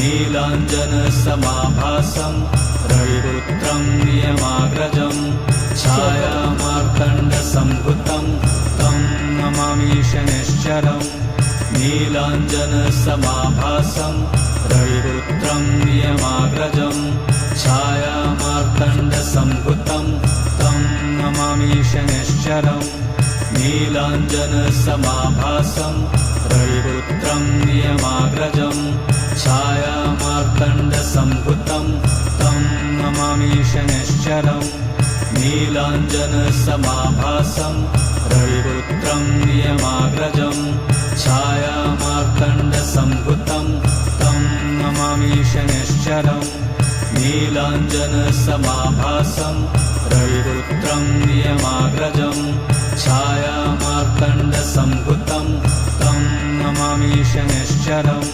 नीलाञ्जनसमाभासं रविपुत्रं नियमाग्रजं छायामार्तण्डसम्भुतं तं नमामि शनैश्चरम् नीलाञ्जनसमाभासं रविपुत्रं नियमाग्रजं छायामार्तण्डसम्भुतं तं नमामि शनैश्चरम् नीलाञ्जनसमाभासं रविपुत्रं नियमाग्रजं छायामार्तण्डसम्भुतं तं नमामि शनैश्चरम् नीलाञ्जनसमाभासं रविपुत्रं नियमाग्रजं छायामार्तण्डसम्भुतं तं नमामि शनैश्चरम् नीलाञ्जनसमाभासं रविपुत्रं नियमाग्रजं छायामार्तण्डसम्भुतं तं नमामि शनैश्चरम्